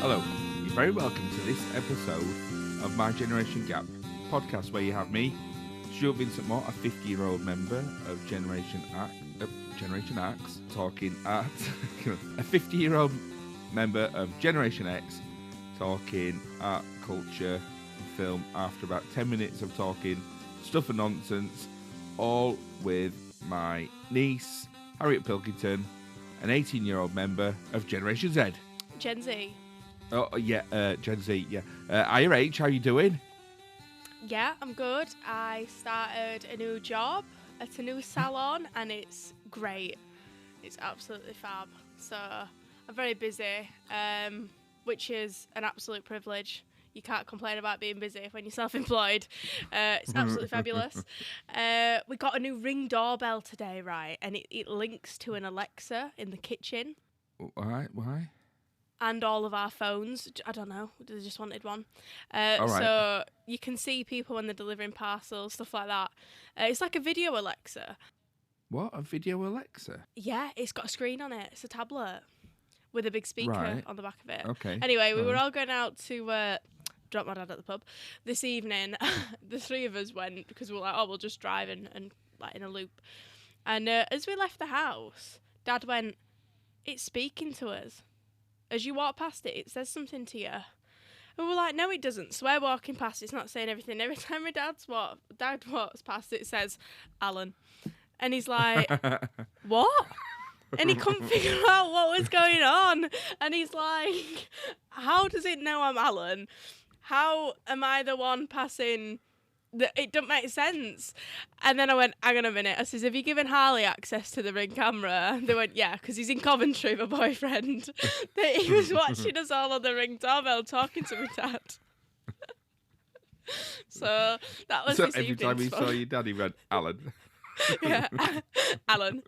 Hello, you're very welcome to this episode of My Generation Gap podcast, where you have me, Stuart Vincent Moore, a 50-year-old member of Generation X, talking at a 50-year-old member of Generation X, talking at culture and film after about 10 minutes of talking stuff and nonsense, all with my niece, Harriet Pilkington, an 18-year-old member of Generation Z. Gen Z. Oh, yeah, Gen Z, yeah. IRH, how you doing? Yeah, I'm good. I started a new job at a new salon and it's great. It's absolutely fab. So I'm very busy, which is an absolute privilege. You can't complain about being busy when you're self-employed. It's absolutely fabulous. We got a new Ring doorbell today, right? And it links to an Alexa in the kitchen. Why? And all of our phones. I don't know. They just wanted one. All right. So you can see people when they're delivering parcels, stuff like that. It's like a video Alexa. What? A video Alexa? Yeah, it's got a screen on it. It's a tablet with a big speaker on the back of it. Okay. Anyway, we were all going out to drop my dad at the pub this evening. The three of us went because we were like, we'll just drive and like in a loop. And as we left the house, Dad went, "It's speaking to us. As you walk past it, it says something to you." And we're like, "No, it doesn't." So we're walking past, it's not saying everything. Every time my dad walks past it, says, "Alan." And he's like, "What?" And he couldn't figure out what was going on. And he's like, "How does it know I'm Alan? How am I the one passing? It doesn't make sense." And then I went, "Hang on a minute." I says, "Have you given Harley access to the Ring camera?" They went, "Yeah, because he's in Coventry, my boyfriend." He was watching us all on the Ring doorbell talking to my dad. So that was this every time he fun. saw your dad, he went, "Alan." Yeah, Alan.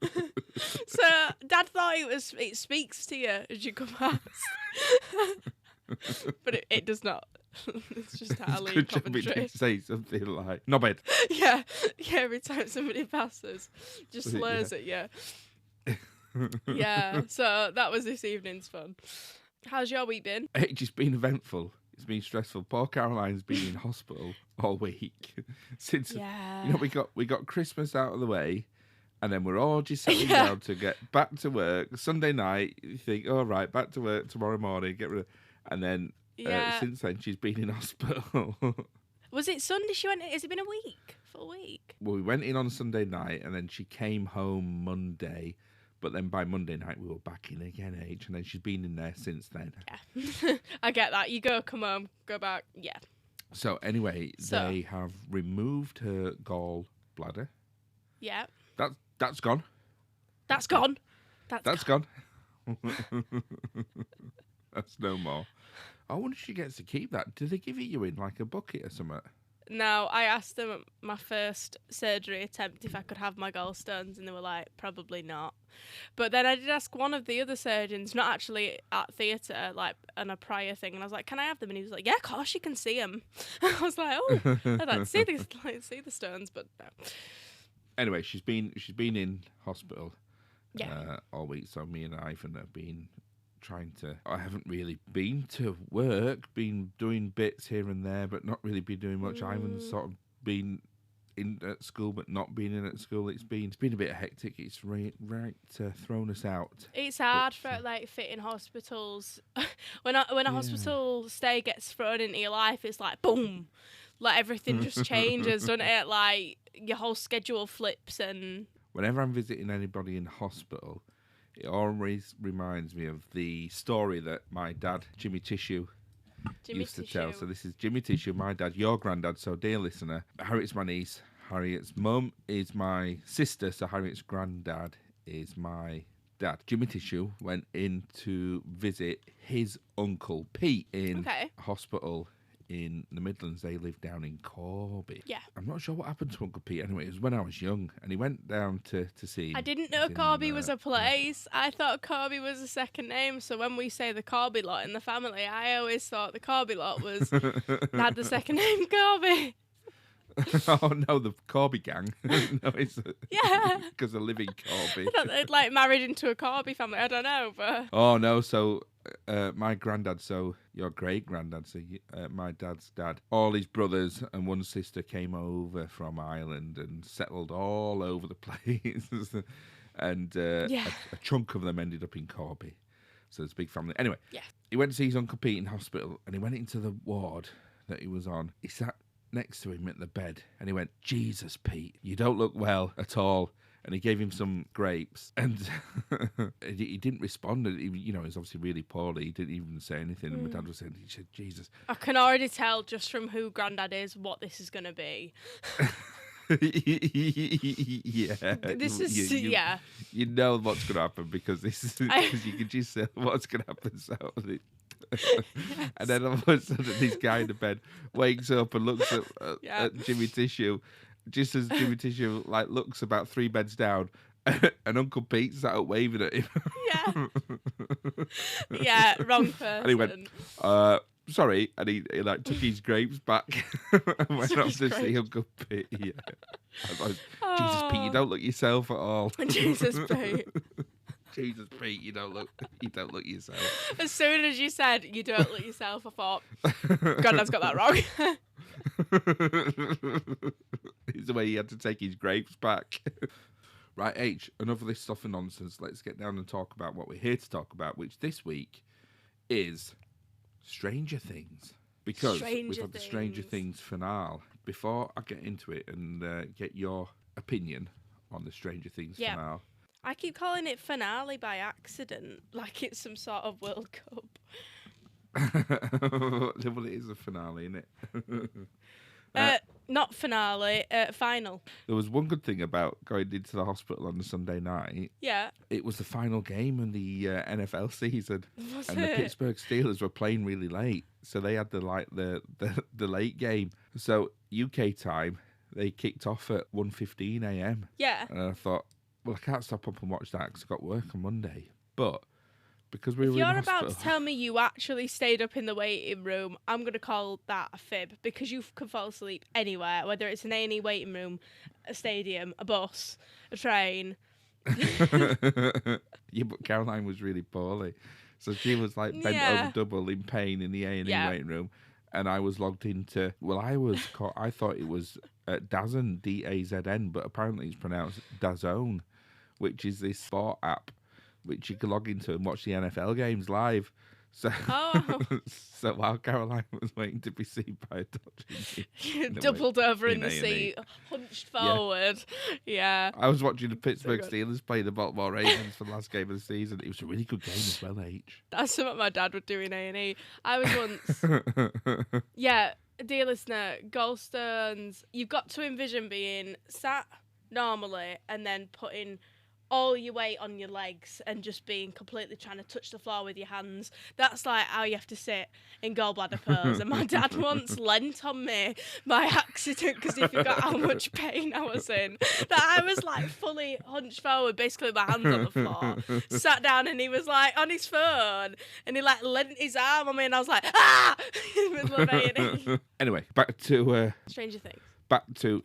So Dad thought it speaks to you as you come past. But it does not. It's just how I leave Coventry. It did say something like, "Knobhead." Yeah, every time somebody passes, just slurs at you. Yeah, so that was this evening's fun. How's your week been? It's just been eventful. It's been stressful. Poor Caroline's been in hospital all week since we got Christmas out of the way, and then we're all just settling down to get back to work. Sunday night, you think, "All right, back to work tomorrow morning." And then since then she's been in hospital. Was it Sunday she went in? Has it been a week? Full week? Well, we went in on Sunday night, and then she came home Monday. But then by Monday night, we were back in again, and then she's been in there since then. Yeah, I get that. You come home, go back, yeah. So anyway, they have removed her gallbladder. Yeah. That's gone. That's gone. That's gone. That's no more. I wonder if she gets to keep that. Do they give it you in like a bucket or something? No, I asked them at my first surgery attempt if I could have my gallstones, and they were like, probably not. But then I did ask one of the other surgeons, not actually at theatre, like on a prior thing, and I was like, "Can I have them?" And he was like, "Yeah, of course you can see them." I was like, "Oh, I'd like to see the stones," but no. Anyway, she's been in hospital all week, so me and Ivan have been trying to. I haven't really been to work, been doing bits here and there, but not really been doing much. Ivan's sort of been in at school, but not been in at school. It's been a bit hectic. It's right thrown us out. It's hard for fitting hospitals. when a hospital stay gets thrown into your life, it's like boom, like everything just changes, doesn't it? Like your whole schedule flips. And whenever I'm visiting anybody in hospital, it always reminds me of the story that my dad, Jimmy Tissue, used to tell. So this is Jimmy Tissue, my dad, your granddad. So dear listener, Harriet's my niece. Harriet's mum is my sister. So Harriet's granddad is my dad. Jimmy Tissue went in to visit his uncle Pete in hospital in the Midlands. They live down in Corby. Yeah. I'm not sure what happened to Uncle Pete. Anyway, it was when I was young, and he went down to see. I didn't know Corby was a place. I thought Corby was a second name. So when we say the Corby lot in the family, I always thought the Corby lot had the second name Corby. Oh no, the Corby gang. No, it's because they live in Corby. I thought they'd like married into a Corby family. I don't know, but oh no. So my granddad, so your great granddad, so my dad's dad, all his brothers and one sister came over from Ireland and settled all over the place. And a chunk of them ended up in Corby. So it's a big family. Anyway, he went to see his Uncle Pete in hospital, and he went into the ward that he was on. He sat next to him at the bed, and he went, "Jesus, Pete, you don't look well at all." And he gave him some grapes, and he didn't respond. He was obviously really poorly. He didn't even say anything. And my dad was saying, he said, "Jesus." I can already tell just from who Grandad is what this is going to be. Yeah. This is, You know what's going to happen because because you can just say what's going to happen. So, and then all of a sudden, this guy in the bed wakes up and looks at Jimmy Tissue. Just as Jimmy Tissue looks about 3 beds down, and Uncle Pete sat up waving at him. Yeah, wrong person. And he went, "Sorry," and he took his grapes back and went off to see Uncle Pete. Yeah. I was like, "Jesus, Pete, you don't look yourself at all." Jesus, Pete. Jesus, Pete, you don't look yourself. As soon as you said you don't look yourself, I thought, Grandad's got that wrong. It's the way he had to take his grapes back. Right, H, enough of this stuff and nonsense. Let's get down and talk about what we're here to talk about, which this week is Stranger Things. Because we've had the Stranger Things finale. Before I get into it and get your opinion on the Stranger Things finale. I keep calling it finale by accident, like it's some sort of World Cup. Well, it is a finale, isn't it? Not finale, final. There was one good thing about going into the hospital on a Sunday night. Yeah. It was the final game in the NFL season. Was and it? The Pittsburgh Steelers were playing really late. So they had the late game. So UK time, they kicked off at 1:15 a.m. Yeah. And I thought, well, I can't stop up and watch that because I've got work on Monday. But because we were If in you're about hospital, to tell me you actually stayed up in the waiting room, I'm going to call that a fib, because you can fall asleep anywhere, whether it's an A&E waiting room, a stadium, a bus, a train. Yeah, but Caroline was really poorly. So she was bent over double in pain in the A&E waiting room. And I was logged into, I thought it was DAZN, D-A-Z-N, but apparently it's pronounced DAZN, which is this sport app which you can log into and watch the NFL games live. So, so while Caroline was waiting to be seen by a doctor, doubled over in the seat, hunched forward. Yeah. I was watching the Pittsburgh Steelers play the Baltimore Ravens for the last game of the season. It was a really good game as well, H. That's what my dad would do in A&E. I was once... Yeah, dear listener, gallstones, you've got to envision being sat normally and then putting all your weight on your legs and just being completely trying to touch the floor with your hands. That's like how you have to sit in gallbladder pose. And my dad once leant on me by accident because he forgot how much pain I was in. That I was fully hunched forward, basically my hands on the floor. Sat down and he was on his phone and he leant his arm on me and I was like, ah! In the middle of A&E. Anyway, back to Stranger Things.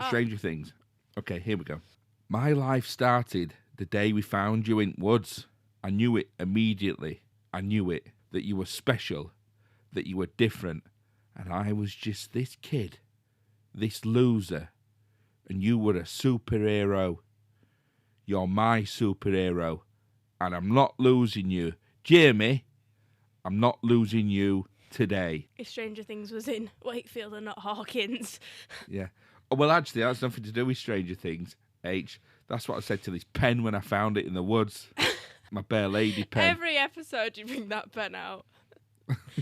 Stranger Things. Okay, here we go. My life started the day we found you in woods. I knew it immediately. I knew it, that you were special, that you were different, and I was just this kid, this loser, and you were a superhero. You're my superhero, and I'm not losing you. Jamie, I'm not losing you today. If Stranger Things was in Wakefield and not Hawkins. Yeah. Oh, well, actually, that's nothing to do with Stranger Things, H. That's what I said to this pen when I found it in the woods. My Bear Lady pen. Every episode you bring that pen out.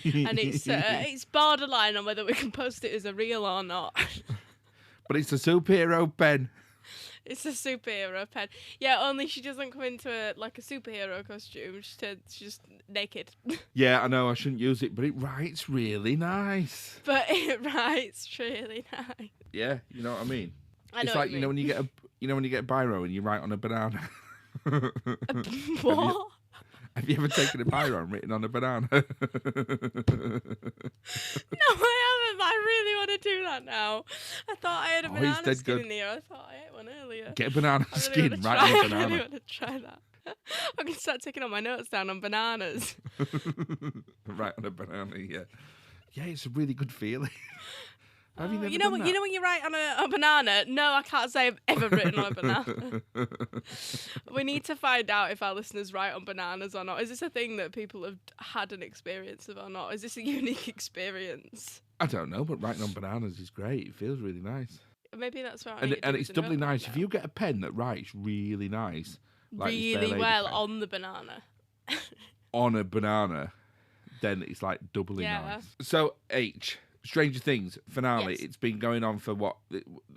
And it's borderline on whether we can post it as a reel or not. But it's a superhero pen. It's a superhero pen. Yeah, only she doesn't come into a superhero costume. She's just naked. Yeah, I know I shouldn't use it, but it writes really nice. But it writes really nice. Yeah, you know what I mean? I know it's like, you know when you get a biro and you write on a banana. What? Have you ever taken a biro and written on a banana? No, I haven't. I really want to do that now. I thought I had a banana skin in here. I thought I ate one earlier. Get a banana skin, write on a banana. I really want to try that. I'm going to start taking all my notes down on bananas. Right on a banana, yeah. Yeah, it's a really good feeling. Have you never you know done what? You know when you write on a banana? No, I can't say I've ever written on a banana. We need to find out if our listeners write on bananas or not. Is this a thing that people have had an experience of or not? Is this a unique experience? I don't know, but writing on bananas is great. It feels really nice. Maybe that's what I And, need to do and is it's a doubly notepad nice. now. If you get a pen that writes really nice, like this Bear Really Lady well pen, on the banana. on a banana, then it's like doubly Yeah. nice. So, H, Stranger Things, finale. Yes. It's been going on for what?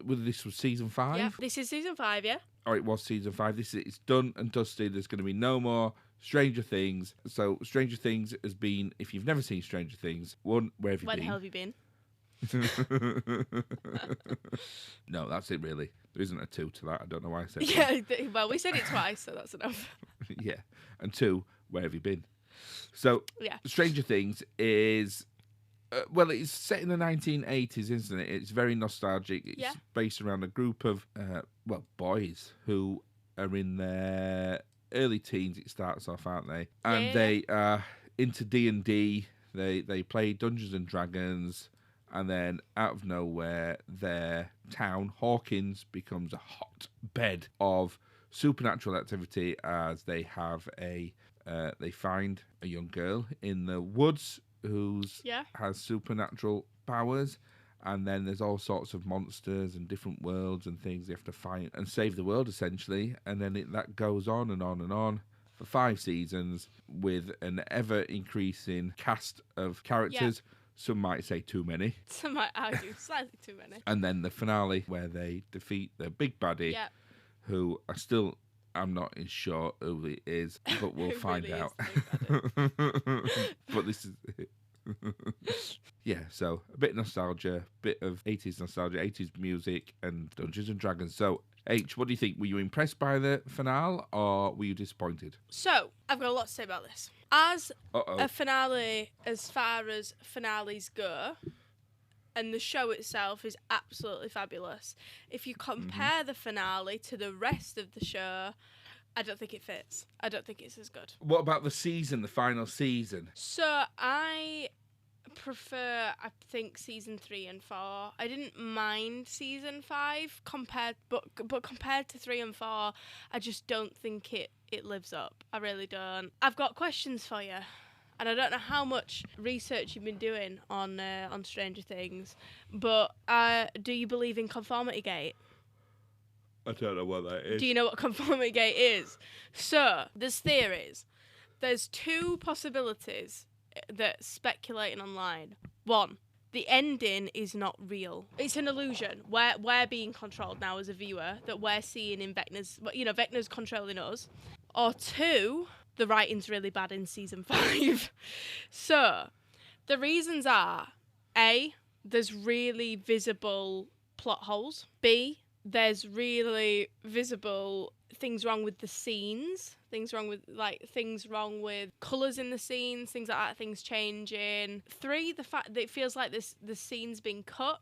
Whether this was season 5? Yeah, this is season 5, yeah? Or it was season 5. It's done and dusted. There's going to be no more Stranger Things. So, Stranger Things has been, if you've never seen Stranger Things, one, where have you Where been? the hell have you been? No, that's it really. There isn't a 2 to that. I don't know why I said that. Yeah, well, we said it twice, so that's enough. Yeah. And 2, where have you been? So, Yeah. Stranger Things is, well, it's set in the 1980s, isn't it? It's very nostalgic. It's based around a group of, boys who are in their early teens, it starts off, aren't they? And they are into D&D. They play Dungeons and Dragons. And then, out of nowhere, their town, Hawkins, becomes a hotbed of supernatural activity as they have they find a young girl in the woods who has supernatural powers. And then there's all sorts of monsters and different worlds and things they have to fight and save the world, essentially. And then that goes on and on and on for 5 seasons with an ever-increasing cast of characters. Yeah. Some might say too many. Some might argue slightly too many. And then the finale where they defeat the big baddie, who I'm not sure who it is, but we'll find really out. But this is yeah, so a bit of nostalgia, bit of 80s nostalgia, 80s music, and Dungeons and Dragons. So, H, what do you think? Were you impressed by the finale, or were you disappointed? So, I've got a lot to say about this. As Uh-oh. a finale, as far as finales go, and the show itself is absolutely fabulous, if you compare the finale to the rest of the show, I don't think it fits. I don't think it's as good. What about the season, the final season? So, I prefer, I think, season 3 and 4. I didn't mind season 5 but compared to 3 and 4, I just don't think it lives up. I really don't. I've got questions for you, and I don't know how much research you've been doing on Stranger Things, but do you believe in conformity gate? I don't know what that is. Do you know what conformity gate is? So, there's theories. There's 2 possibilities that's speculating online. 1, the ending is not real. It's an illusion. We're being controlled now as a viewer, that we're seeing in Vecna's, Vecna's controlling us. Or 2, the writing's really bad in season 5. So, the reasons are, A, there's really visible plot holes. B, there's really visible things wrong with the scenes, things wrong with colours in the scenes, things like that, things changing. 3, the fact that it feels like the scene's been cut.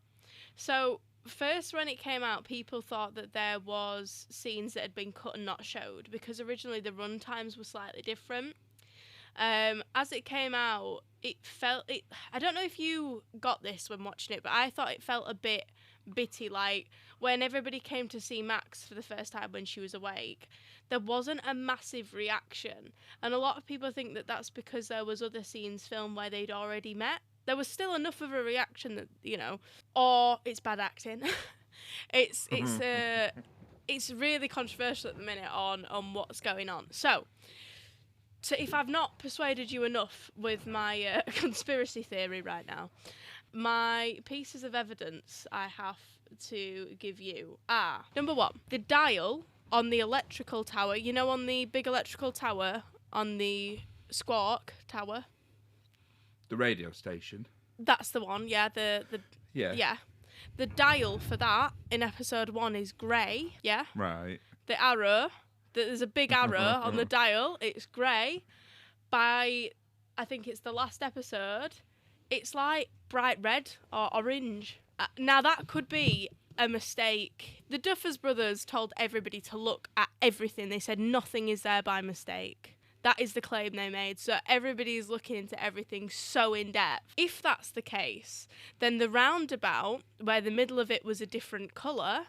So first, when it came out, people thought that there was scenes that had been cut and not showed, because originally the run times were slightly different. As it came out, I don't know if you got this when watching it, but I thought it felt a bit bitty, like when everybody came to see Max for the first time when she was awake, there wasn't a massive reaction, and a lot of people think that that's because there was other scenes filmed where they'd already met. There was still enough of a reaction that, or it's bad acting. It's really controversial at the minute on what's going on. So if I've not persuaded you enough with my conspiracy theory right now, my pieces of evidence I have to give you are, number 1, the dial on the electrical tower, on the big electrical tower, on the Squawk Tower. The radio station. That's the one, yeah. Yeah. The dial for that in episode 1 is grey, yeah. Right. The arrow, there's a big arrow on the dial, it's grey. By, I think it's the last episode, it's like bright red or orange. Now that could be a mistake. The Duffers brothers told everybody to look at everything. They said nothing is there by mistake. That is the claim they made. So everybody's looking into everything so in depth. If that's the case, then the roundabout, where the middle of it was a different colour,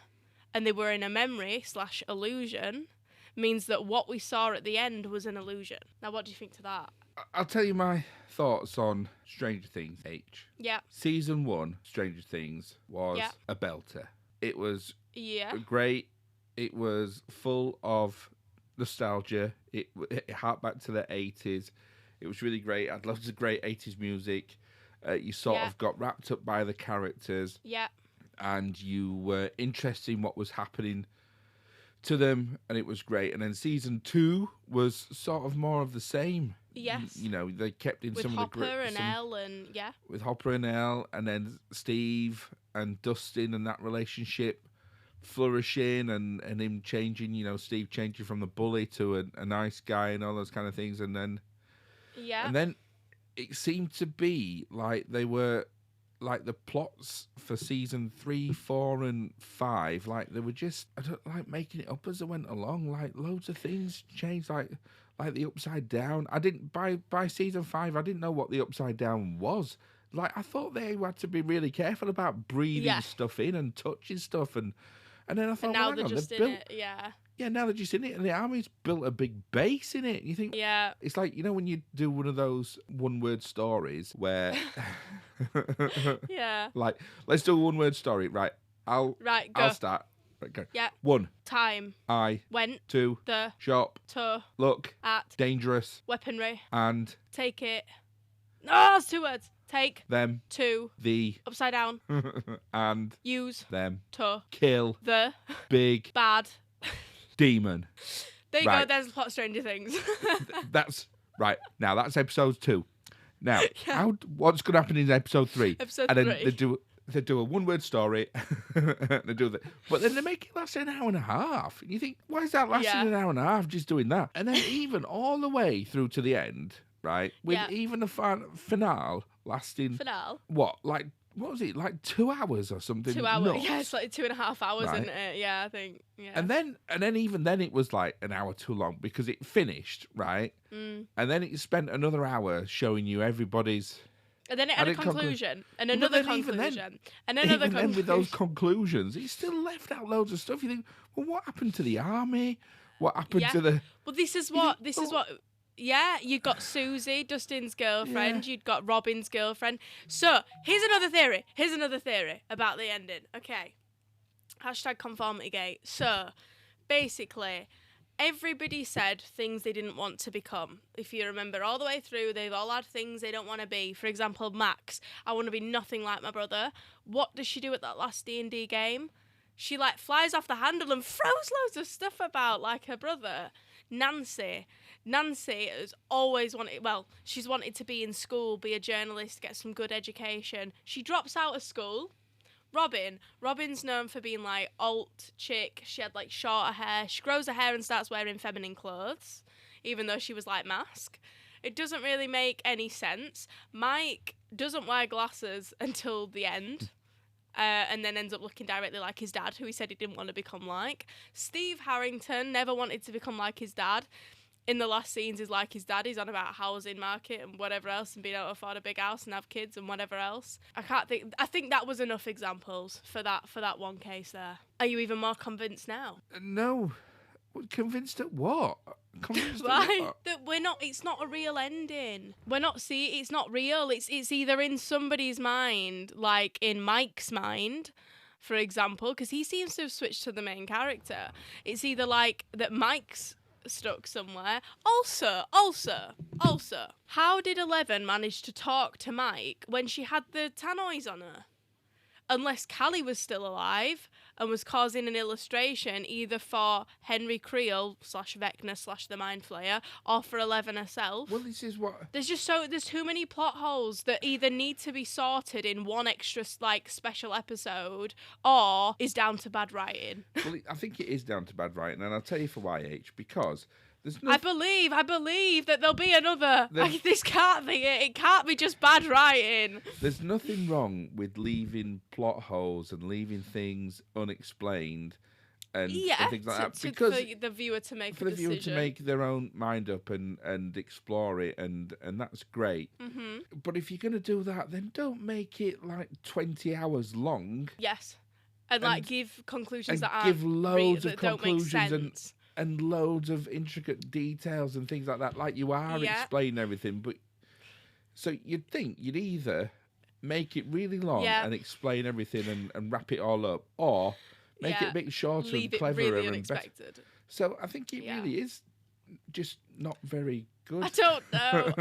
and they were in a memory/illusion, means that what we saw at the end was an illusion. Now, what do you think to that? I'll tell you my thoughts on Stranger Things, H. Yeah. Season 1, Stranger Things, was a belter. It was great. It was full of nostalgia. It harked back to the 80s. It was really great. I had loads of great 80s music. You sort of got wrapped up by the characters. Yeah. And you were interested in what was happening to them, and it was great. And then season 2 was sort of more of the same. Yes. You know, they kept in with some Hopper of the and Elle and with Hopper and Elle, and then Steve and Dustin and that relationship flourishing, and him changing, you know, Steve changing from the bully to a nice guy and all those kind of things. And then it seemed to be like they were like the plots for season 3, 4, and 5, like they were just making it up as they went along. Like loads of things changed, like the Upside Down. I didn't by season 5. I didn't know what the Upside Down was. Like I thought they had to be really careful about breathing stuff in and touching stuff, and then I thought, now they're just in it. Yeah, now they're just in it, and the army's built a big base in it. You think, it's like, you know, when you do one of those one-word stories where, like, let's do a one-word story, right? I'll start. Right, go. Yeah. 1. Time. I went 2. the shop to look at dangerous weaponry and take it. No, it's 2 words. Take them to the upside down and use them to kill the big bad demon. There you go. There's a plot of Stranger Things. That's right. Now that's episode 2. Now, what's going to happen in episode 3? Episode and 3. Then they do a one-word story. They do that, but then they make it last an hour and a half. And you think, why is that lasting an hour and a half just doing that? And then even all the way through to the end, right? With even the finale lasting what was it, like 2 hours or something? 2 hours. Nuts. Yeah, it's like 2.5 hours, isn't it? Yeah, I think. Yeah. And then even then it was like an hour too long because it finished, right? And then it spent another hour showing you everybody's. And then it had a conclusion, and another conclusion, and another conclusion. Then with those conclusions, he still left out loads of stuff. You think, well, what happened to the army? What happened to the? Well, this is what. Yeah, you got Susie, Dustin's girlfriend. You'd got Robin's girlfriend. So here's another theory. About the ending. Okay. #conformitygate. So basically, everybody said things they didn't want to become. If you remember all the way through, they've all had things they don't want to be. For example, Max, I want to be nothing like my brother. What does she do at that last D&D game? She like flies off the handle and throws loads of stuff about like her brother. Nancy has always wanted, she's wanted to be in school, be a journalist, get some good education. She drops out of school. Robin's known for being like alt chick. She had like shorter hair. She grows her hair and starts wearing feminine clothes, even though she was like mask. It doesn't really make any sense. Mike doesn't wear glasses until the end. And then ends up looking directly like his dad, who he said he didn't want to become like. Steve Harrington never wanted to become like his dad. In the last scenes, is like his dad. He's on about housing market and whatever else, and being able to afford a big house and have kids and whatever else. I think that was enough examples for that one case there. Are you even more convinced now? No. Convinced at what? Convinced right, at what? that we're not. It's not a real ending. It's not real. It's either in somebody's mind, like in Mike's mind, for example, because he seems to have switched to the main character. It's either like that Mike's stuck somewhere. Also, how did Eleven manage to talk to Mike when she had the tannoys on her? Unless Callie was still alive and was causing an illustration either for Henry Creel /Vecna / the Mind Flayer or for Eleven herself. Well, this is what... There's too many plot holes that either need to be sorted in one extra special episode or is down to bad writing. Well, I think it is down to bad writing, and I'll tell you for why, H, because There's I believe that there'll be another. Like, this can't be it. It can't be just bad writing. There's nothing wrong with leaving plot holes and leaving things unexplained and things like that. Because for the viewer to make for the viewer to make their own mind up and explore it, and that's great. Mm-hmm. But if you're going to do that, then don't make it like 20 hours long. Yes. And like give conclusions that aren't give loads of that don't make conclusions sense. and loads of intricate details and things like that. Like you are explaining everything, but so you'd think you'd either make it really long and explain everything and wrap it all up, or make it a bit shorter Leave and cleverer it really and unexpected. better. So I think it really is just not very good. I don't know.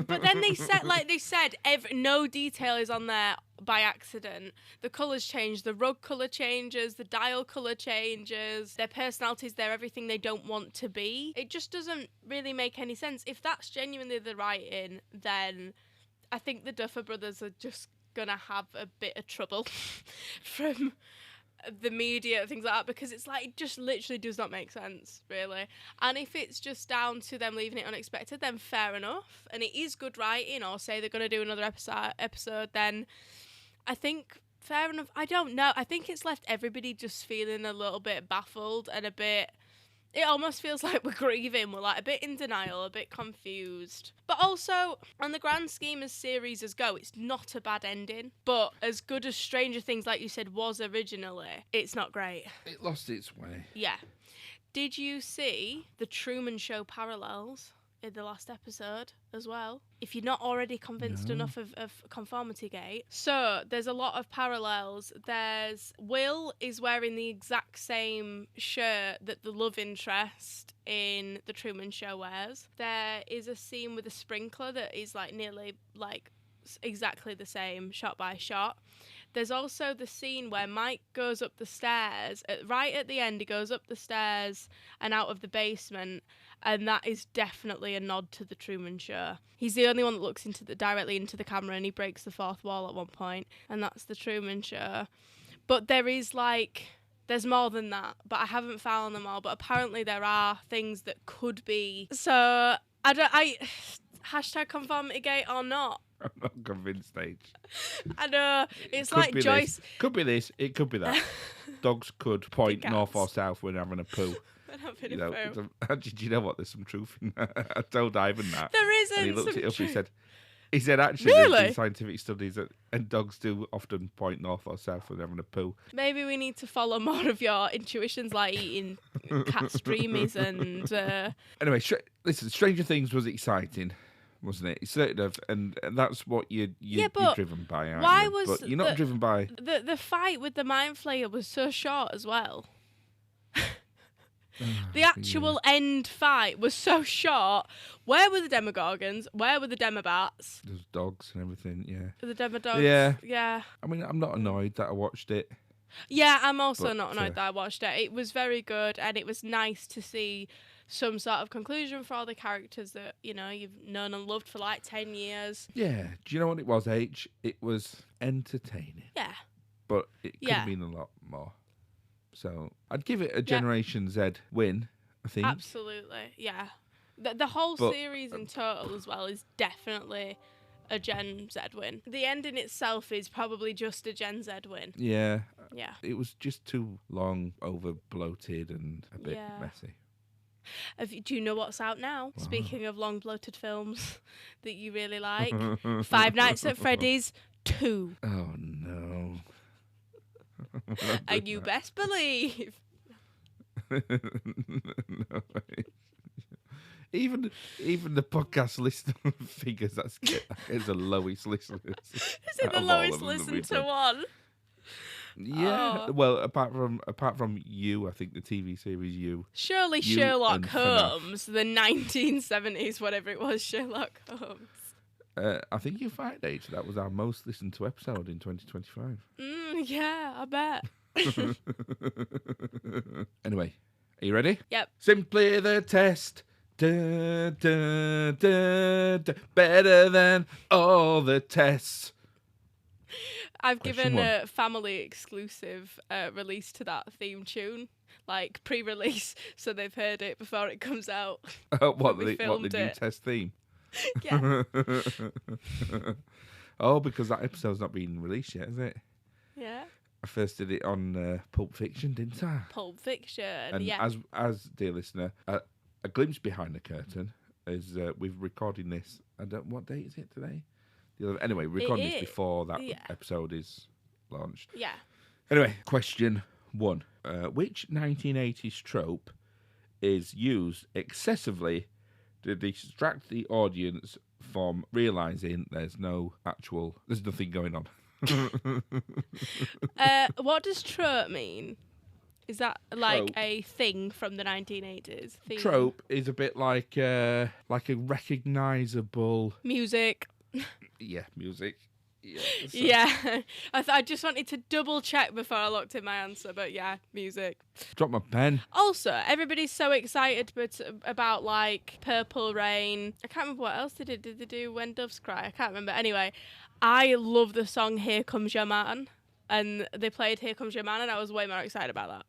But then they said, no detail is on there by accident. The colours change, the rug colour changes, the dial colour changes, their personalities, they're everything they don't want to be. It just doesn't really make any sense. If that's genuinely the writing, then I think the Duffer Brothers are just gonna have a bit of trouble from the media, things like that, because it's like, it just literally does not make sense, really. And if it's just down to them leaving it unexpected, then fair enough, and it is good writing, or say they're going to do another episode, then I think fair enough. I don't know. I think it's left everybody just feeling a little bit baffled and a bit... It almost feels like we're grieving. We're like a bit in denial, a bit confused. But also, on the grand scheme as series go, it's not a bad ending. But as good as Stranger Things, like you said, was originally, it's not great. It lost its way. Yeah. Did you see the Truman Show parallels in the last episode as well? If you're not already convinced enough of Conformity Gate. So there's a lot of parallels. There's Will is wearing the exact same shirt that the love interest in the Truman Show wears. There is a scene with a sprinkler that is like nearly like exactly the same shot by shot. There's also the scene where Mike goes up the stairs. Right at the end, he goes up the stairs and out of the basement, and that is definitely a nod to the Truman Show. He's the only one that looks directly into the camera, and he breaks the fourth wall at one point, and that's the Truman Show. But there's more than that, but I haven't found them all. But apparently there are things that could be. So hashtag Conformity Gate or not. I'm not convinced, H. I know. It's Could like be Joyce. This. Could be this. It could be that. Dogs could point north or south when having a poo. Having a poo. Actually, do you know what? There's some truth in that. I told Ivan that. There isn't. And he looked some it up. truth. He said actually Really? there's been scientific studies that and dogs do often point north or south when having a poo. Maybe we need to follow more of your intuitions, like eating cat streamies and. Anyway, listen. Stranger Things was exciting, wasn't it? It certainly have, and that's what you're driven by, aren't why you? was but you're not driven by the fight with the Mind Flayer was so short as well. The actual end fight was so short. Where were the Demogorgons? Where were the Demobats? There's dogs and everything, yeah. The Demodogs? Yeah. I mean, I'm not annoyed that I watched it. Yeah, I'm also not annoyed that I watched it. It was very good, and it was nice to see some sort of conclusion for all the characters that, you know, you've known and loved for like 10 years. Yeah. Do you know what it was, H? It was entertaining. Yeah. But it could have been a lot more. So I'd give it a Generation Z win, I think. Absolutely, yeah. The whole series in total as well is definitely a Gen Z win. The ending itself is probably just a Gen Z win. Yeah. Yeah. It was just too long, over bloated and a bit messy. Do you know what's out now? Wow. Speaking of long bloated films that you really like, Five Nights at Freddy's 2. Oh no. And you best believe. No, even the podcast listener figures that is the lowest listeners. Is it the lowest listened to one? Yeah. Oh. Well, apart from You, I think the TV series You. Surely you Sherlock Holmes, the 1970s, whatever it was, Sherlock Holmes. I think you're right, H. That was our most listened to episode in 2025. Yeah, I bet. Anyway, are you ready? Yep. Simply the test. Da, da, da, da. Better than all the tests. I've Question given one. a family exclusive release to that theme tune, like pre-release, so they've heard it before it comes out. What we the filmed new it. test theme? Yeah. Oh, because that episode's not been released yet, is it? Yeah. I first did it on Pulp Fiction, didn't I? Pulp Fiction. And Yeah. as dear listener, a glimpse behind the curtain is we're recording this. What date is it today? Anyway, we're recording this before that episode is launched. Yeah. Anyway, question 1. Which 1980s trope is used excessively to distract the audience from realising there's nothing going on? What does trope mean? Is that like Trope. a thing from the 1980s? Theme? Trope is a bit like a recognisable... Music. Yeah, music. Yeah. So. Yeah. I just wanted to double check before I looked at my answer, but yeah, music. Drop my pen. Also, everybody's so excited about like Purple Rain. I can't remember what else they did. Did they do When Doves Cry? I can't remember. Anyway, I love the song Here Comes Your Man. And they played Here Comes Your Man, and I was way more excited about that.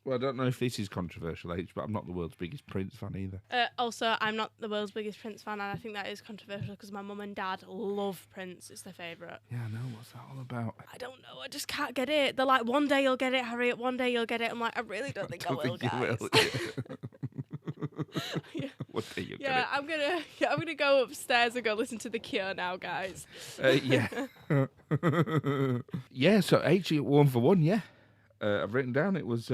Well, I don't know if this is controversial, H, but I'm not the world's biggest Prince fan either. Also, I'm not the world's biggest Prince fan, and I think that is controversial because my mum and dad love Prince. It's their favourite. Yeah, I know. What's that all about? I don't know. I just can't get it. They're like, one day you'll get it, Harriet. One day you'll get it. I'm like, I really don't think I will, guys. Yeah. What day you Yeah, I'm gonna go upstairs and go listen to The Cure now, guys. Yeah. Yeah, so H, 1 for 1, yeah. I've written down it was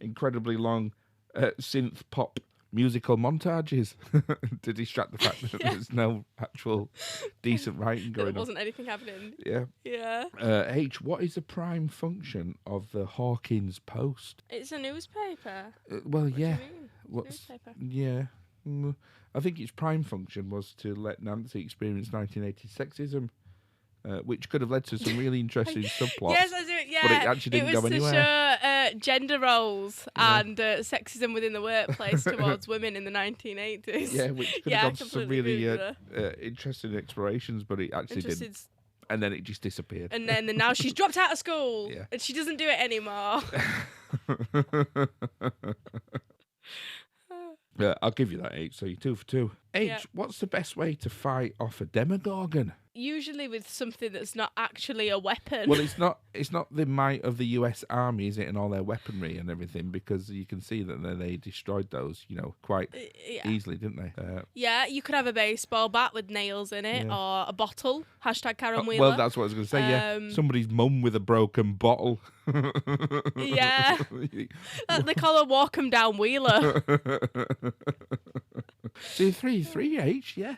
incredibly long synth pop musical montages to distract the fact that there's no actual decent writing going on. There wasn't anything happening. Yeah. Yeah. H, what is the prime function of the Hawkins Post? It's a newspaper. Well, What do you yeah. mean? Newspaper. Yeah. I think its prime function was to let Nancy experience 1980s sexism, which could have led to some really interesting subplots. Yes, I do. Yeah, but it actually didn't go anywhere. It was to show gender roles and sexism within the workplace towards women in the 1980s. Yeah, which could have gone to some completely really interesting explorations, but it actually didn't. And then it just disappeared. And then now she's dropped out of school, Yeah. and she doesn't do it anymore. I'll give you that, H. So you're 2 for 2. H, Yeah. what's the best way to fight off a Demogorgon? Usually with something that's not actually a weapon. Well, it's not the might of the US Army, is it, and all their weaponry and everything, because you can see that they destroyed those, quite easily, didn't they? Yeah, you could have a baseball bat with nails in it, or a bottle. # Karen Wheeler. Well, that's what I was going to say, yeah. Somebody's mum with a broken bottle. Yeah. They call her Walk 'em Down Wheeler. See, 3 H, yeah.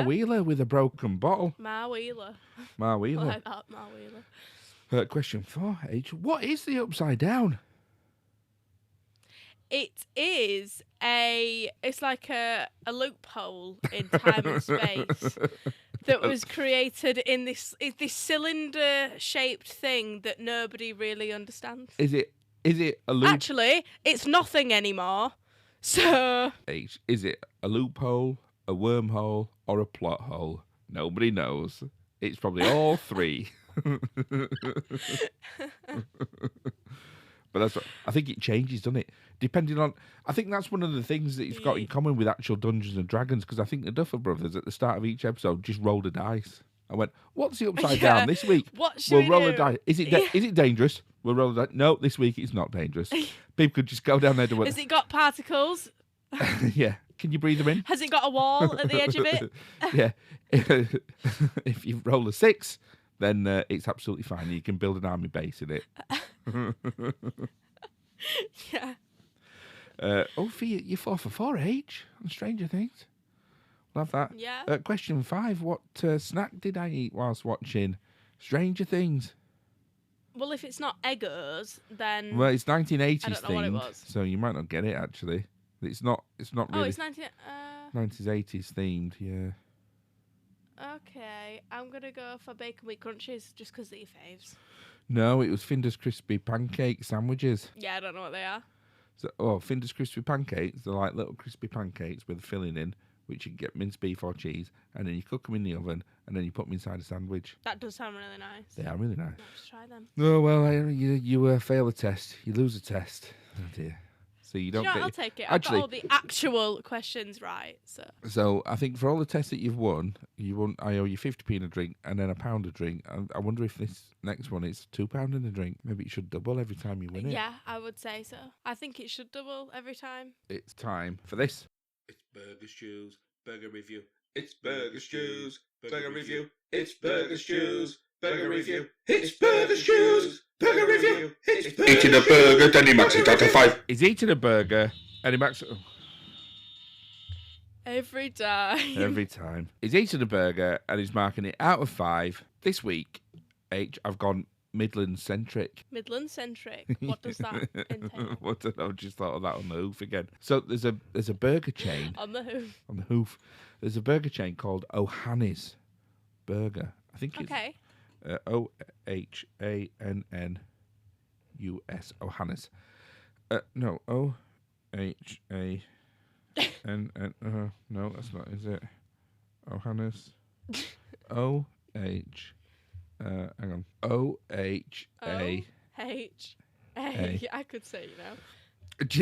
Wheeler with a broken bottle. Ma Wheeler. Ma Wheeler. Like that, Ma Wheeler. Question 4 H, what is the upside down? It's like a loophole in time and space that was created in this cylinder shaped thing that nobody really understands. Is it a loop? Actually, it's nothing anymore. So H, is it a loophole, a wormhole, or a plot hole? Nobody knows. It's probably all 3. But that's what, I think it changes, doesn't it? Depending on, I think that's one of the things that it's got in common with actual Dungeons and Dragons, because I think the Duffer Brothers at the start of each episode just rolled a dice. I went, "What's the upside down this week? We'll roll a dice. Is it dangerous? We'll roll a dice. No, this week it's not dangerous. People could just go down there to work. Has it got particles? Yeah. Can you breathe them in? Has it got a wall at the edge of it? Yeah. If you roll a 6, then it's absolutely fine. You can build an army base in it. Yeah. You're 4 for 4, H, on Stranger Things. Love that. Yeah. Question 5. What snack did I eat whilst watching Stranger Things? Well, if it's not Eggos, then... Well, it's 1980s I don't know what it themed, was. so you might not get it, actually. It's not really... Oh, it's 90... 90s, 80s themed, yeah. Okay, I'm going to go for Bacon Wheat Crunchies, just because they're your faves. No, it was Finder's Crispy Pancake Sandwiches. Yeah, I don't know what they are. Finder's Crispy Pancakes, they're like little crispy pancakes with filling in, which you can get minced beef or cheese, and then you cook them in the oven, and then you put them inside a sandwich. That does sound really nice. They are really nice. Let's try them. Oh, well, you fail a test. You lose a test. Oh, dear. So you don't get... I'll take it. Actually, I've got all the actual questions right. So I think for all the tests that you've won, I owe you 50p in a drink and then £1 a drink. And I wonder if this next one is £2 in a drink. Maybe it should double every time you win it. Yeah, I would say so. I think it should double every time. It's time for this. It's Burger Stews, Burger Review. It's Burger Stews, Burger Review. It's Burger Stews, Burger Review. It's Burger Stews, Burger Review. It's eating a burger, then he marks it out of 5. He's eating a burger, and he marks it... Oh. Every time. Every time. He's eating a burger, and he's marking it out of 5. This week, I've gone Midland-centric. Midland-centric? What does that entail? I don't know, just thought of that on the hoof again. So there's a burger chain. On the hoof? On the hoof. There's a burger chain called O'Hannis Burger. I think it's... Okay. O'Hannis. O'Hannis. No, O-H-A-N-N. No, that's not, is it? O'Hannis. O-H... hang on. O-H-A... O-H-A. I could say, you know. Do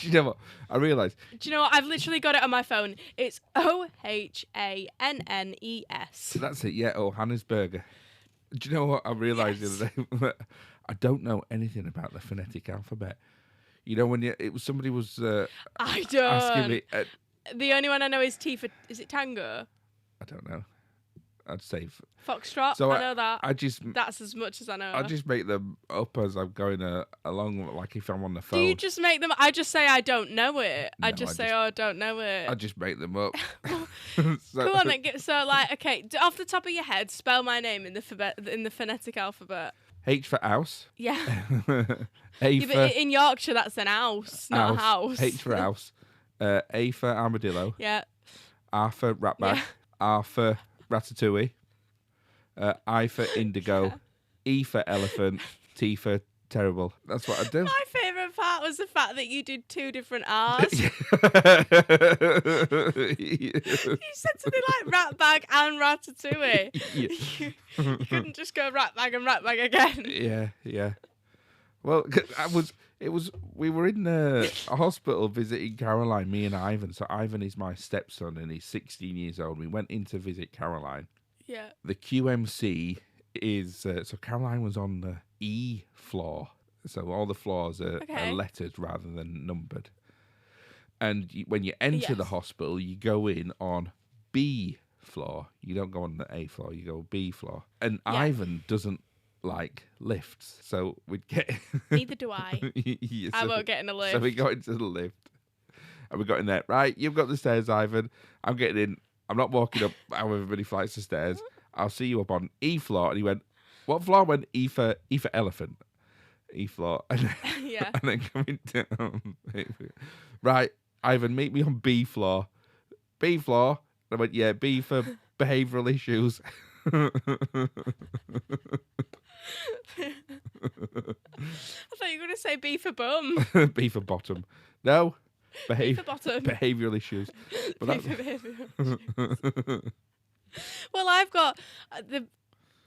you know what? I realised. Do you know what? I've literally got it on my phone. It's O'Hannes. So that's it, yeah, O'Hannis Burger. Do you know what I realised the other day? I don't know anything about the phonetic alphabet. You know, when somebody was I don't. asking me... the only one I know is T for... Is it tango? I don't know. I'd say... Foxtrot, so I know that. That's as much as I know. I just make them up as I'm going along, like if I'm on the phone. Do you just make them... I just say I don't know it. No, I just say, I don't know it. I just make them up. Come on then. So, like, okay, off the top of your head, spell my name in the phonetic alphabet. H for house. Yeah. A for... in Yorkshire, that's an house, not a house. H for house. A for armadillo. Yeah. R for ratbag. Yeah. R for ratatouille. I for indigo. Yeah. E for elephant. T for terrible. That's what I do. My favourite part was the fact that you did 2 different R's. You said something like ratbag and ratatouille. Yeah. You couldn't just go ratbag and ratbag again. Yeah. Well, we were in a hospital visiting Caroline, me and Ivan. So Ivan is my stepson and he's 16 years old. We went in to visit Caroline. Yeah. The QMC is... so Caroline was on the E floor. So all the floors are lettered rather than numbered. And when you enter the hospital, you go in on B floor. You don't go on the A floor, you go B floor. And Ivan doesn't like lifts. So we'd get... Neither do I. Yeah, I won't get in a lift. So we got into the lift. And we got in there. Right, you've got the stairs, Ivan. I'm getting in. I'm not walking up however many flights of stairs. I'll see you up on E floor. And he went, what floor? I went E for elephant. E floor. And then, and then coming down. Right, Ivan, meet me on B floor. B floor. And I went, yeah, B for behavioural issues. I thought you were going to say B for bum. B for bottom. No. B for bottom. Behavioural issues. B for behavioural issues. Well, I've got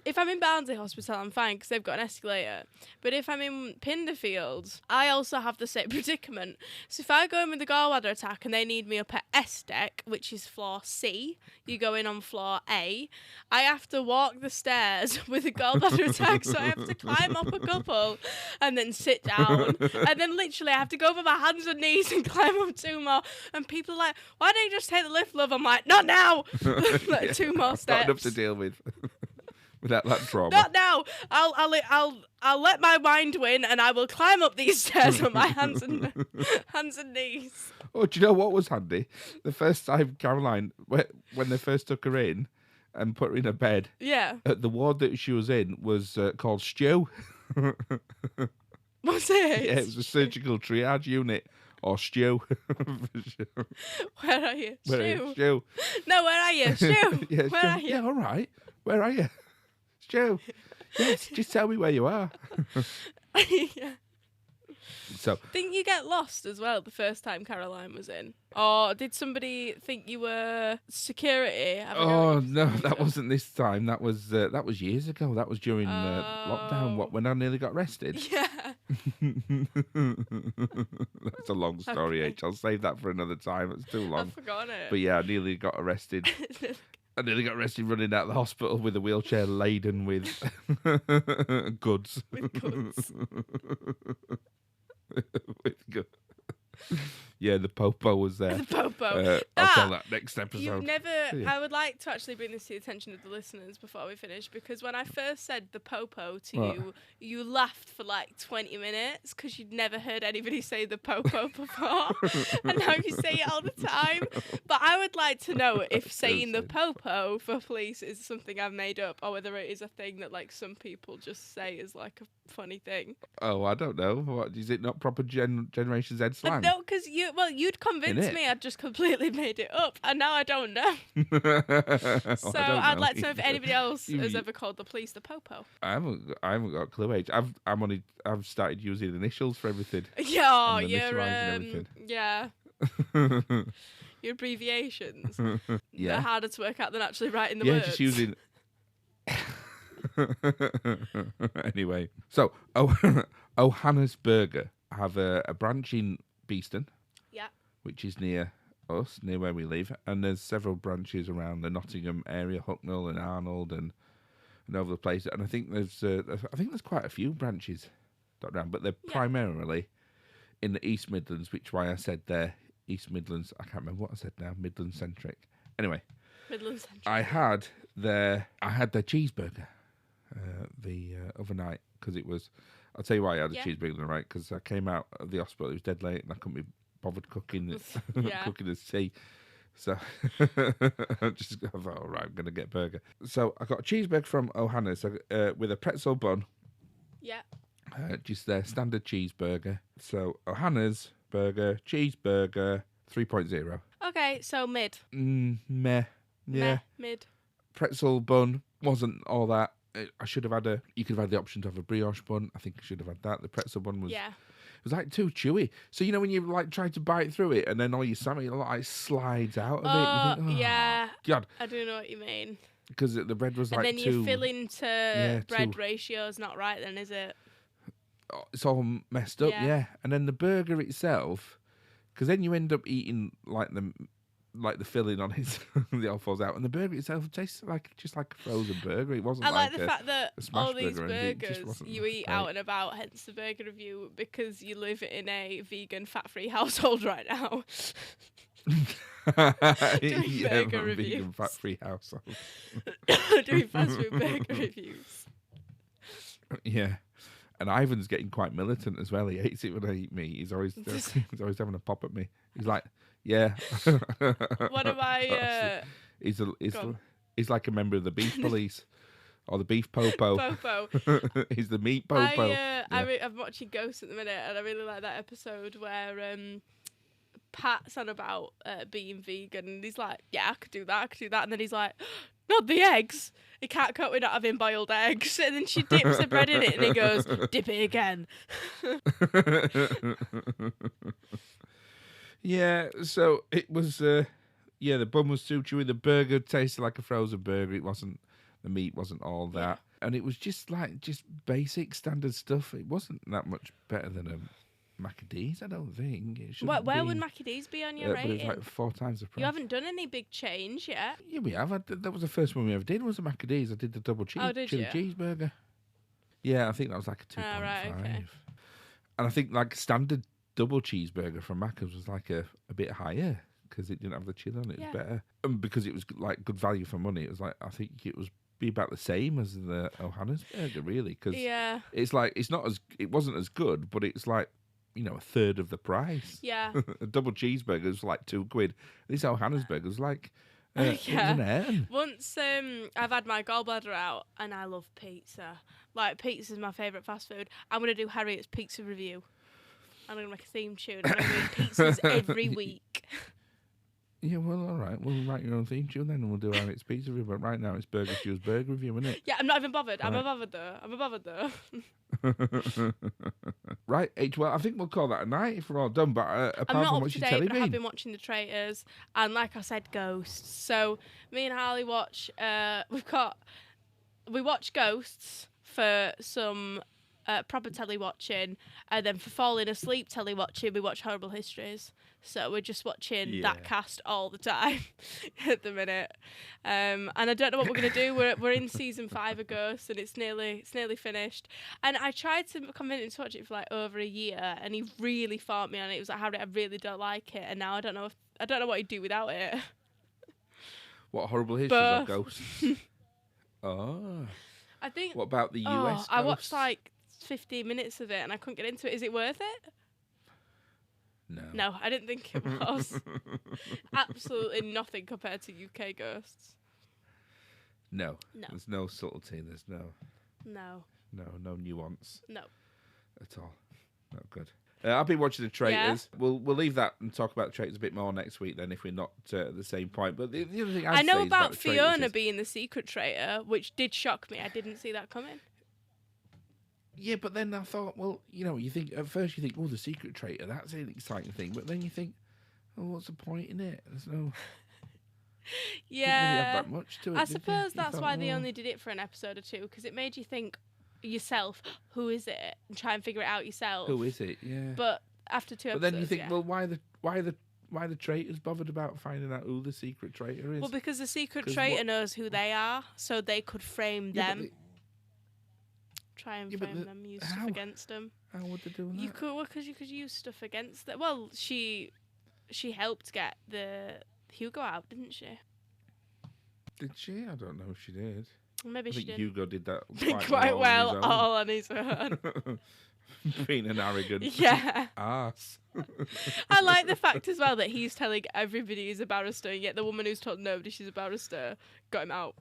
if I'm in Barnsley Hospital, I'm fine because they've got an escalator. But if I'm in Pinderfield, I also have the same predicament. So if I go in with the gallbladder attack and they need me up at S deck, which is floor C, you go in on floor A, I have to walk the stairs with a gallbladder attack. So I have to climb up a couple and then sit down. And then literally I have to go over my hands and knees and climb up 2 more. And people are like, why don't you just take the lift, love? I'm like, not now. Like 2 more steps. Not enough to deal with. Without that trauma. Not now. I'll let my mind win, and I will climb up these stairs with my hands and knees. Oh, do you know what was handy? The first time Caroline, when they first took her in and put her in a bed, the ward that she was in was called Stew. What's it? Yeah, it was a surgical triage unit. Or Stew. Where are you? Stew. No, where are you? Stew. Yeah, where are you? Yeah, all right. Where are you? Stew. Yes, just tell me where you are. Yeah. So Didn't you get lost as well the first time Caroline was in? Or did somebody think you were security? oh no, that wasn't this time. That was years ago. That was during lockdown. What, when I nearly got arrested? Yeah. That's a long story, Okay. H. I'll save that for another time. It's too I long. forgot it. But yeah, I nearly got arrested. I nearly got arrested running out of the hospital with a wheelchair laden with goods. With goods. With goods. Yeah, the popo was there. The popo. I'll tell that next episode. You've never. Yeah. I would like to actually bring this to the attention of the listeners before we finish, because when I first said the popo to you, you laughed for like 20 minutes because you'd never heard anybody say the popo before, and now you say it all the time. But I would like to know if saying the popo for police is something I've made up, or whether it is a thing that like some people just say is like a funny thing. Oh, I don't know. What is it? Not proper Generation Z slang? No, because you'd convinced me I'd just completely made it up, and now I don't know. So I'd like to know if anybody else has ever called the police the popo. I haven't got a clue. Age. I've started using initials for everything. Yeah, everything. Yeah. Your abbreviations. Yeah. They're harder to work out than actually writing the yeah, words. just using. Anyway, so O'Hana's Burger have a branch in Beeston. Yeah. Which is near us, near where we live, and there's several branches around the Nottingham area, Hucknall and Arnold, and over the place. And I think there's quite a few branches dotted around, but they're primarily in the East Midlands, which why I said they're East Midlands. I can't remember what I said now. Midland centric. Anyway, Midland centric. I had their cheeseburger the other night because it was. I'll tell you why I had a cheeseburger the other night, because I came out of the hospital. It was dead late, and I couldn't be bothered cooking cooking his tea. So I thought, all right, I'm going to get a burger. So I got a cheeseburger from O'Hana's with a pretzel bun. Yeah. Just their standard cheeseburger. So O'Hana's burger, cheeseburger, 3.0. Okay, so mid. Meh. Yeah. Mid. Pretzel bun wasn't all that. I should have had you could have had the option to have a brioche bun. I think I should have had that. The pretzel bun was... Yeah. It was like too chewy. So, when you like try to bite through it and then all your sandwich like slides out of it. You think, yeah. God. I do know what you mean. Because the bread was like and then too... your filling to bread ratio is not right then, is it? It's all messed up, yeah. And then the burger itself, because then you end up eating like the filling on it, the all falls out, and the burger itself tastes just like a frozen burger. It wasn't. I like the fact that all these burgers you eat out and about, hence the burger review, because you live in a vegan, fat-free household right now. Doing burger reviews. Vegan, fat-free household. Doing fast food burger reviews. Yeah. And Ivan's getting quite militant as well. He hates it when I eat meat. He's always having a pop at me. He's like, yeah. What am I? He's like a member of the beef police or the beef popo. Popo. He's the meat popo. I'm watching Ghost at the minute, and I really like that episode where Pat's on about being vegan, and he's like, yeah, I could do that, and then he's like, not the eggs. He can't cope with not having boiled eggs. And then she dips the bread in it, and he goes, dip it again. Yeah, so it was, the bun was too chewy. The burger tasted like a frozen burger. The meat wasn't all that. Yeah. And it was just basic standard stuff. It wasn't that much better than a Maccadees, I don't think. Where would Maccadees be on your rating? But it's like 4 times the price. You haven't done any big change yet. Yeah, we have. That was the first one we ever did, was the Maccadees. I did the double chili cheeseburger. Yeah, I think that was like a 2.5. Right, okay. And I think like standard double cheeseburger from Macca's was like a bit higher because it didn't have the chili on it. It was better. And because it was like good value for money, it was like, I think it was be about the same as the O'Hana's burger, really. Because it's like, it wasn't as good, but it's like, a third of the price. Yeah. A double cheeseburger was like £2. This O'Hana's burger was like, it was an air. Once I've had my gallbladder out, and I love pizza. Like, pizza is my favourite fast food. I'm going to do Harriet's pizza review. I'm going to make a theme tune. I'm going to eat pizzas every week. Yeah, well, all right. We'll write your own theme tune then, and we'll do Harriet's pizza review. But right now, it's Burger Stu's burger review, isn't it? Yeah, I'm not even bothered. I'm Right. a bothered though. Right, H. Well, I think we'll call that a night if we're all done. But I'm apart not from up what's to your date, telly but I have been? been watching The Traitors, and like I said, Ghosts. So me and Harley watch. We watch Ghosts for some proper telly watching, and then for falling asleep telly watching, we watch Horrible Histories. So we're just watching that cast all the time at the minute, and I don't know what we're gonna do. We're in season 5 of Ghosts, and it's nearly finished. And I tried to convince him to watch it for like over a year, and he really fought me on it. He was like, "Harry, I really don't like it," and now I don't know what he'd do without it. What, Horrible Histories or Ghosts? Oh. I think. What about the US? I watched like 15 minutes of it, and I couldn't get into it. Is it worth it? No, I didn't think it was. Absolutely nothing compared to UK Ghosts. No. There's no subtlety. There's no nuance. No. At all. No, good. I've been watching The Traitors. Yeah. We'll leave that and talk about The Traitors a bit more next week then if we're not at the same point. But the other thing I know about Fiona being the secret traitor, which did shock me. I didn't see that coming. Yeah, but then I thought, well, you think at first you think, oh, the secret traitor, that's an exciting thing. But then you think, oh, what's the point in it? There's no... Yeah. Didn't really have that much to it, I suppose that's why they only did it for an episode or two, because it made you think yourself, who is it? And try and figure it out yourself. Who is it? Yeah. But after 2 episodes, But then you think, well, why the traitors bothered about finding out who the secret traitor is? Well, because the secret traitor knows who they are, so they could frame them. Try and frame them, use stuff against them. How would they do that? You could use stuff against them. Well, she helped get the Hugo out, didn't she? Did she? I don't know if she did. Maybe she did. Hugo did that quite well all on his own. Being an arrogant ass. I like the fact as well that he's telling everybody he's a barrister, yet the woman who's told nobody she's a barrister got him out.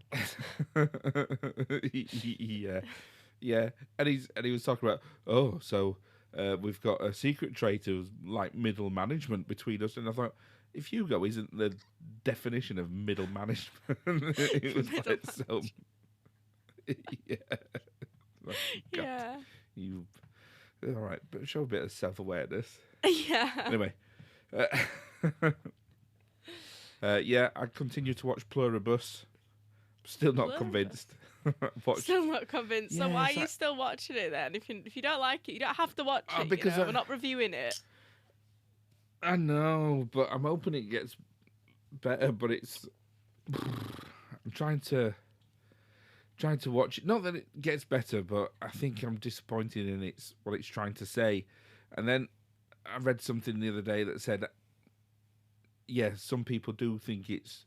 Yeah, and he was talking about, so we've got a secret traitor, like middle management between us, and I thought, if Hugo isn't the definition of middle management, it was middle like so. Yeah. You all right? But show a bit of self-awareness. Yeah. Anyway, I continue to watch Pluribus. Still not convinced. Still not convinced. So why are you still watching it then? If you don't like it, you don't have to watch it. Because we're not reviewing it. I know, but I'm hoping it gets better. But I'm trying to watch it. Not that it gets better, but I think I'm disappointed in what it's trying to say. And then I read something the other day that said, some people do think it's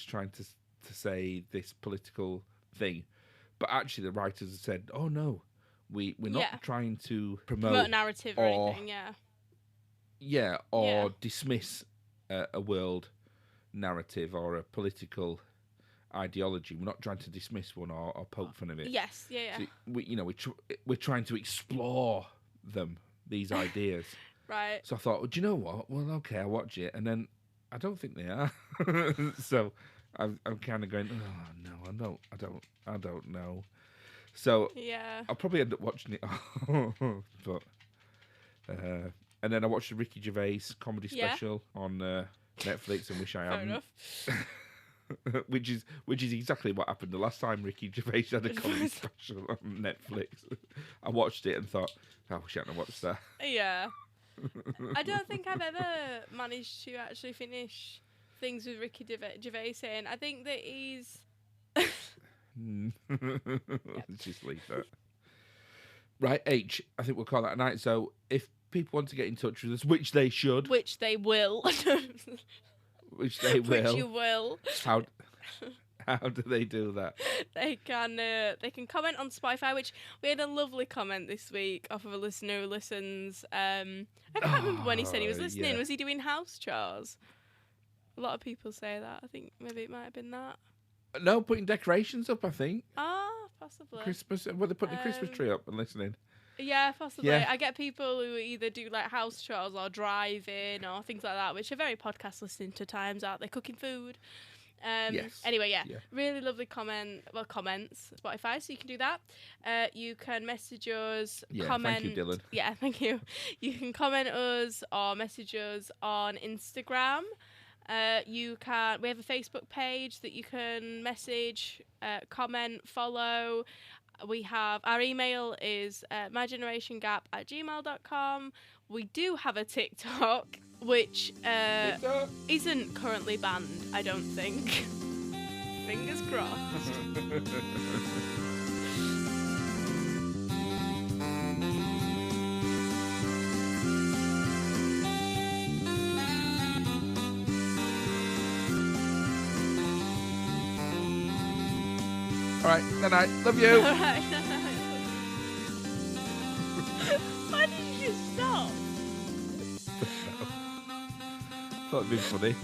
trying to say this political thing, but actually the writers have said, oh no, we're not trying to promote narrative or anything, or dismiss a world narrative or a political ideology. We're not trying to dismiss one or poke fun of it. Yes, yeah. So we're trying to explore these ideas. Right. So I thought, well, do you know what? Well, okay, I'll watch it, and then I don't think they are. So I'm kind of going, oh no, I don't know. So I'll probably end up watching it all. But and then I watched the Ricky Gervais comedy special on Netflix, and wish I hadn't. Fair enough. which is exactly what happened the last time Ricky Gervais had a comedy special on Netflix. I watched it and thought, I wish I hadn't watched that. Yeah. I don't think I've ever managed to actually finish things with Ricky Gervais in. I think that he's... Let's just leave that. Right, H, I think we'll call that a night. So if people want to get in touch with us, which they should... Which they will. Which they will. Which you will. How do they do that? They can comment on Spotify, which we had a lovely comment this week off of a listener who listens. I can't remember when he said he was listening. Yeah. Was he doing house chores? A lot of people say that. I think maybe it might have been that. No, putting decorations up, I think. Ah, possibly. Christmas. Well, they're putting the Christmas tree up and listening. Yeah, possibly. Yeah. I get people who either do like house chores or driving or things like that, which are very podcast listening to times, aren't they? Cooking food. Yes. Anyway, really lovely comments, Spotify, so you can do that. You can message us, comment. Thank you, Dylan. Yeah, thank you. You can comment us or message us on Instagram. We have a Facebook page that you can message, comment, follow. We have our email is mygenerationgap@gmail.com. We do have a TikTok, which isn't currently banned, I don't think. Fingers crossed. All right, night. Love you. All right. Why did you stop? Thought it'd be funny.